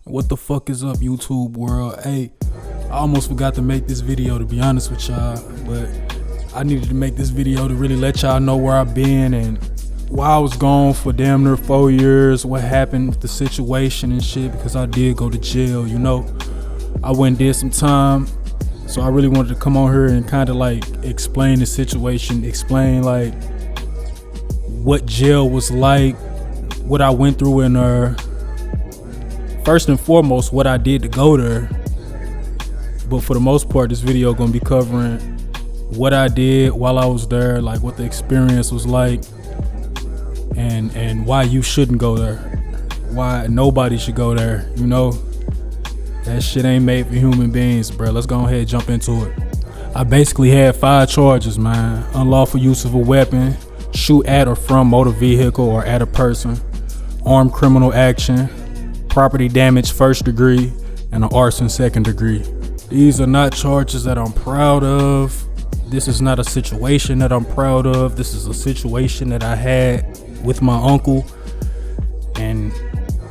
What the fuck is up, YouTube world? Hey, I almost forgot to make this video, to be honest with y'all, but I needed to make this video to really let y'all know where I've been and why I was gone for damn near 4 years, what happened with the situation and shit, because I did go to jail, you know. I went and did some time, so I really wanted to come on here and kind of like explain the situation, explain like what jail was like, what I went through in there. First and foremost, what I did to go there. But for the most part, this video gonna be covering what I did while I was there, like what the experience was like, and why you shouldn't go there, why nobody should go there. You know, that shit ain't made for human beings, bro. Let's go ahead and jump into it. I basically had 5 charges, man. Unlawful use of a weapon, shoot at or from motor vehicle or at a person, armed criminal action, property damage 1st degree, and an arson 2nd degree. These are not charges that I'm proud of. This is not a situation that I'm proud of. This is a situation that I had with my uncle, and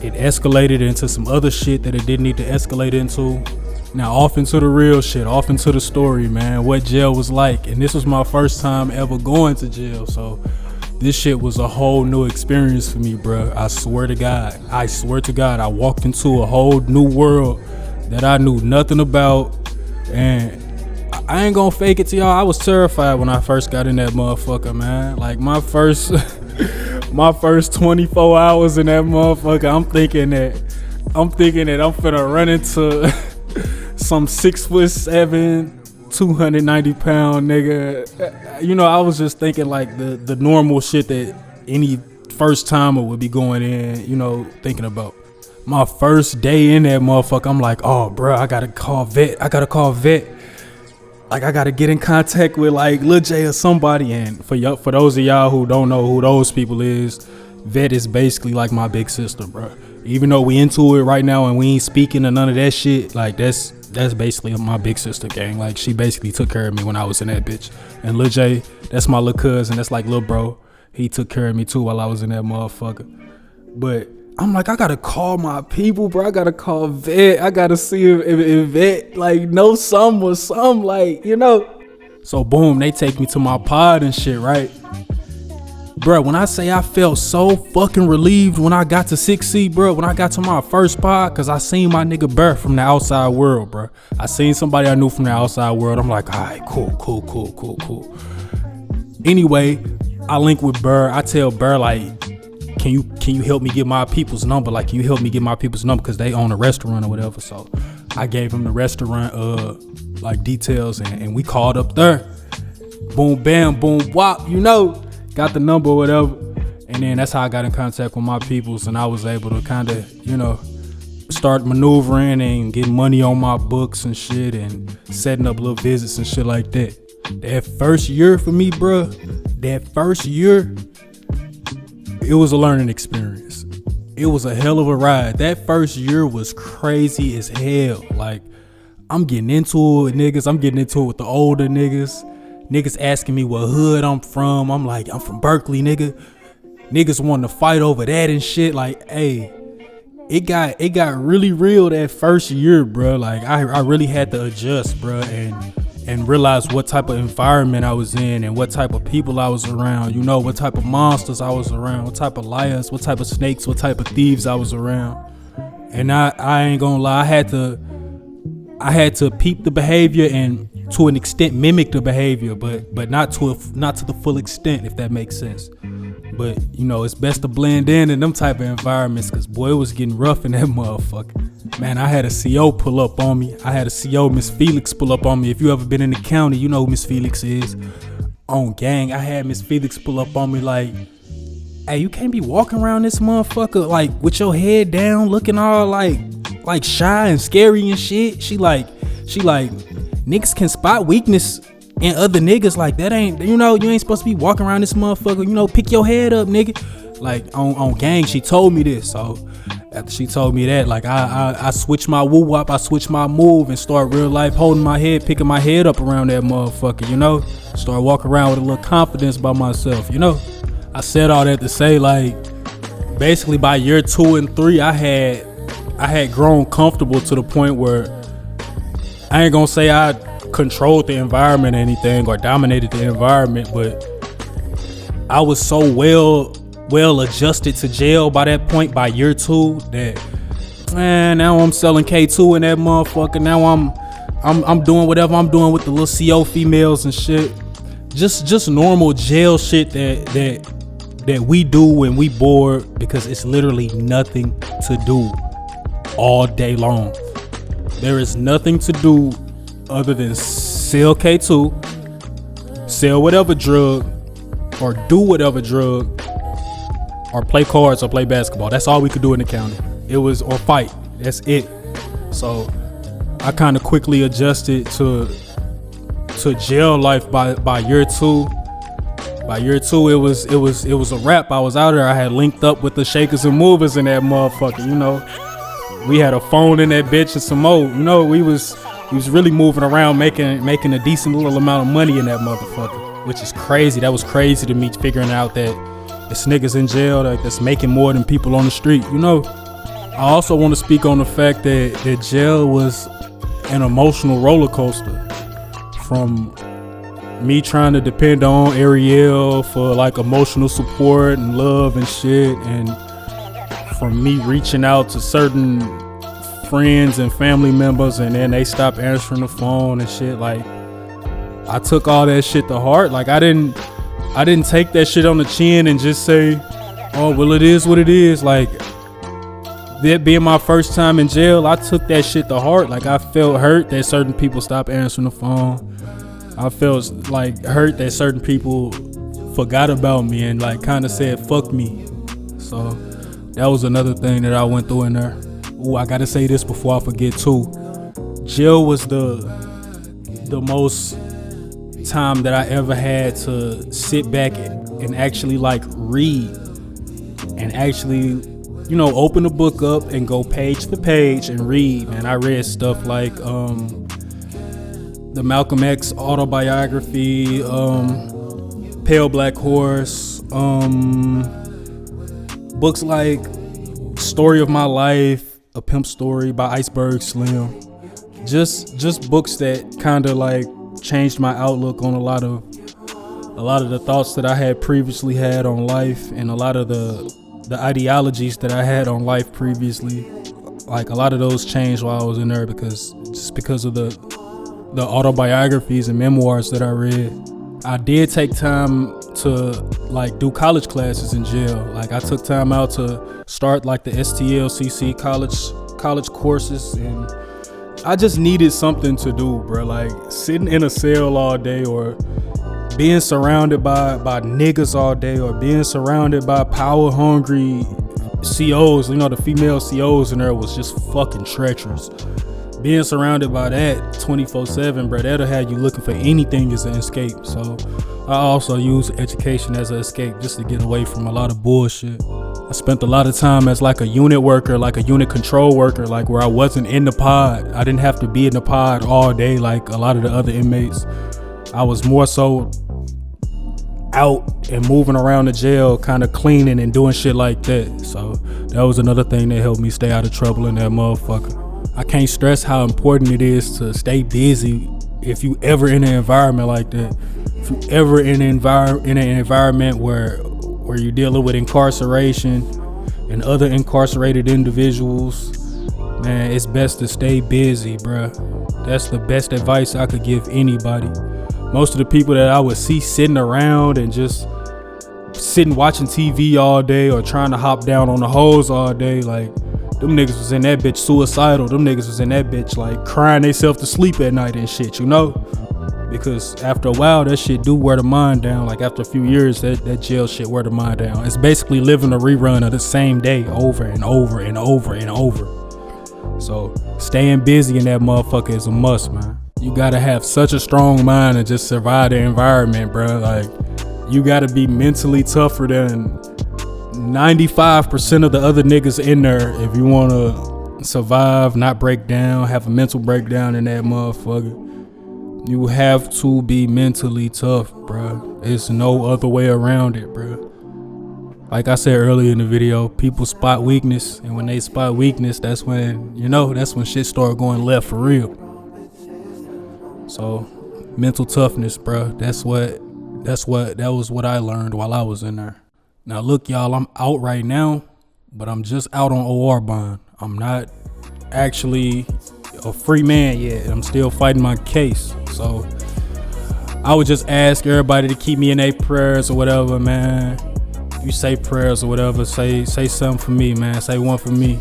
it escalated into some other shit that it didn't need to escalate into. Now off into the real shit, off into the story, man, what jail was like. And this was my first time ever going to jail, so this shit was a whole new experience for me, bro. I swear to God, I walked into a whole new world that I knew nothing about, and I ain't gonna fake it to y'all. I was terrified when I first got in that motherfucker, man. Like my first 24 hours in that motherfucker, I'm thinking that I'm finna run into some 6'7", 290 pound nigga. You know, I was just thinking like the normal shit that any first timer would be going in, you know, thinking about. My first day in that motherfucker, I'm like, oh bro, I gotta call vet. Like I gotta get in contact with like Lil J or somebody. And for those of y'all who don't know who those people is, vet is basically like my big sister, bro. Even though we into it right now and we ain't speaking or none of that shit, like that's basically my big sister, gang. Like she basically took care of me when I was in that bitch. And Lil J, that's my little cousin, that's like lil bro. He took care of me too while I was in that motherfucker. But I'm like, I gotta call my people, bro. I gotta call vet. I gotta see if vet like know some or some, like, you know. So boom, they take me to my pod and shit, right? Bro, when I say I felt so fucking relieved when I got to 6C, bro, when I got to my first pod, cause I seen my nigga Burr from the outside world, bro. I seen somebody I knew from the outside world. I'm like, all right, cool. Anyway, I link with Burr. I tell Burr like, can you help me get my people's number? Like, can you help me get my people's number? Cause they own a restaurant or whatever. So I gave him the restaurant like details, and we called up there. Boom, bam, boom, wop, you know. Got the number or whatever, and then that's how I got in contact with my peoples, and I was able to kind of, you know, start maneuvering and getting money on my books and shit, and setting up little visits and shit like that. That first year for me, bro, it was a learning experience. It was a hell of a ride. That first year was crazy as hell. Like, I'm getting into it with niggas. I'm getting into it with the older niggas. Niggas asking me what hood I'm from. I'm like, I'm from Berkeley, nigga. Niggas wanting to fight over that and shit. Like, hey, it got really real that first year, bro. Like, I really had to adjust, bro, and realize what type of environment I was in and what type of people I was around. You know, what type of monsters I was around, what type of liars, what type of snakes, what type of thieves I was around. And I ain't gonna lie, I had to peep the behavior and to an extent mimic the behavior, but not to the full extent, if that makes sense. But you know, it's best to blend in them type of environments, cause boy, it was getting rough in that motherfucker. Man, I had a CO pull up on me. I had a CO, Miss Felix, pull up on me. If you ever been in the county, you know who Miss Felix is. On gang, I had Miss Felix pull up on me like, hey, you can't be walking around this motherfucker like with your head down, looking all like shy and scary and shit. She like niggas can spot weakness in other niggas. Like, that ain't, you know, you ain't supposed to be walking around this motherfucker, you know, pick your head up, nigga. Like, on gang, she told me this. So after she told me that, like, I switched my woo wop, I switched my move and start real life holding my head, picking my head up around that motherfucker, you know. Start walking around with a little confidence by myself, you know. I said all that to say, like, basically by year 2 and 3, I had I had grown comfortable to the point where I ain't gonna say I controlled the environment or anything or dominated the environment, but I was so well adjusted to jail by that point, by year 2, that man, now I'm selling K2 in that motherfucker. Now I'm doing whatever I'm doing with the little CO females and shit. Just normal jail shit that we do when we bored, because it's literally nothing to do all day long. There is nothing to do other than sell K2, sell whatever drug, or do whatever drug, or play cards or play basketball. That's all we could do in the county. It was, or fight. That's it. So I kind of quickly adjusted to jail life by year 2. By year 2, it was a wrap. I was out there. I had linked up with the shakers and movers in that motherfucker. You know, we had a phone in that bitch and some more. You know, we was really moving around, making a decent little amount of money in that motherfucker, which is crazy. That was crazy to me, figuring out that it's niggas in jail that's making more than people on the street. You know, I also want to speak on the fact that jail was an emotional roller coaster. From me trying to depend on Ariel for like emotional support and love and shit, and from me reaching out to certain friends and family members and then they stopped answering the phone and shit. Like, I took all that shit to heart. Like, I didn't take that shit on the chin and just say, oh, well, it is what it is. Like, that being my first time in jail, I took that shit to heart. Like, I felt hurt that certain people stopped answering the phone. I felt like hurt that certain people forgot about me and like kind of said fuck me. So that was another thing that I went through in there. Ooh, I gotta say this before I forget too. Jail was the most time that I ever had to sit back and actually like read and actually, you know, open the book up and go page to page and read. And I read stuff like the Malcolm X autobiography, Pale Black Horse, books like Story of My Life, A Pimp Story by Iceberg Slim. Just books that kind of like changed my outlook on a lot of the thoughts that I had previously had on life, and a lot of the ideologies that I had on life previously. Like, a lot of those changed while I was in there because of the autobiographies and memoirs that I read. I did take time to like do college classes in jail. Like, I took time out to start like the STLCC college courses, and I just needed something to do, bro. Like, sitting in a cell all day, or being surrounded by niggas all day, or being surrounded by power hungry COs, you know, the female COs in there was just fucking treacherous. Being surrounded by that 24/7, bro, that'll have you looking for anything as an escape. So I also use education as an escape, just to get away from a lot of bullshit. I spent a lot of time as like a unit worker, like a unit control worker, like where I wasn't in the pod. I didn't have to be in the pod all day like a lot of the other inmates. I was more so out and moving around the jail, kind of cleaning and doing shit like that. So that was another thing that helped me stay out of trouble in that motherfucker. I can't stress how important it is to stay busy if you ever in an environment like that. If you ever in an environment where you're dealing with incarceration and other incarcerated individuals, man, it's best to stay busy, bruh. That's the best advice I could give anybody. Most of the people that I would see sitting around and just sitting watching TV all day or trying to hop down on the hose all day, like, them niggas was in that bitch suicidal. Them niggas was in that bitch like crying themselves to sleep at night and shit, you know? Because after a while, that shit do wear the mind down. Like, after a few years, that jail shit wear the mind down. It's basically living a rerun of the same day over and over and over and over. So staying busy in that motherfucker is a must, man. You gotta have such a strong mind to just survive the environment, bro. Like, you gotta be mentally tougher than 95% of the other niggas in there if you want to survive, not break down, have a mental breakdown in that motherfucker. You have to be mentally tough, bro. There's no other way around it, bro. Like I said earlier in the video, people spot weakness, and when they spot weakness, that's when shit start going left for real. So mental toughness, bro. That was what I learned while I was in there. Now look, y'all, I'm out right now, but I'm just out on OR bond. I'm not actually a free man yet. I'm still fighting my case. So I would just ask everybody to keep me in their prayers or whatever, man. If you say prayers or whatever, say something for me, man. Say one for me.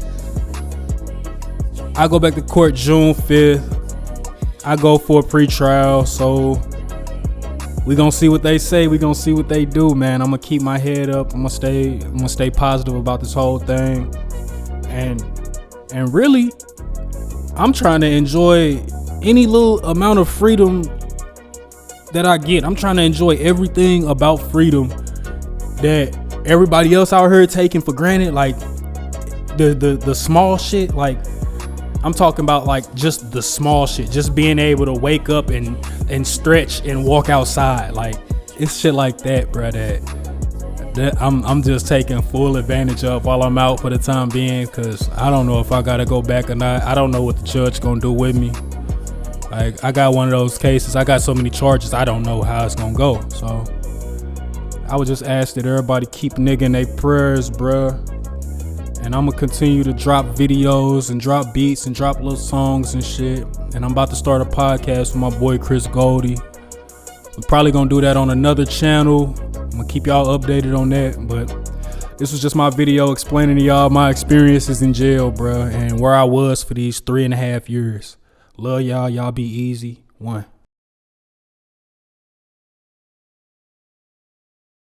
I go back to court June 5th. I go for a pre-trial, so we gonna see what they say. We gonna see what they do, man. I'm gonna keep my head up. I'm gonna stay positive about this whole thing, and really, I'm trying to enjoy any little amount of freedom that I get. I'm trying to enjoy everything about freedom that everybody else out here taking for granted, like the small shit. Like I'm talking about like just the small shit, just being able to wake up and stretch and walk outside. Like it's shit like that, bro, that I'm just taking full advantage of while I'm out for the time being, cause I don't know if I gotta go back or not. I don't know what the judge gonna do with me. Like I got one of those cases, I got so many charges, I don't know how it's gonna go. So I would just ask that everybody keep nigga in their prayers, bruh. And I'm gonna continue to drop videos and drop beats and drop little songs and shit. And I'm about to start a podcast with my boy Chris Goldie. We're probably gonna do that on another channel. I'm gonna keep y'all updated on that. But this was just my video explaining to y'all my experiences in jail, bruh, and where I was for these 3.5 years. Love y'all. Y'all be easy. 1.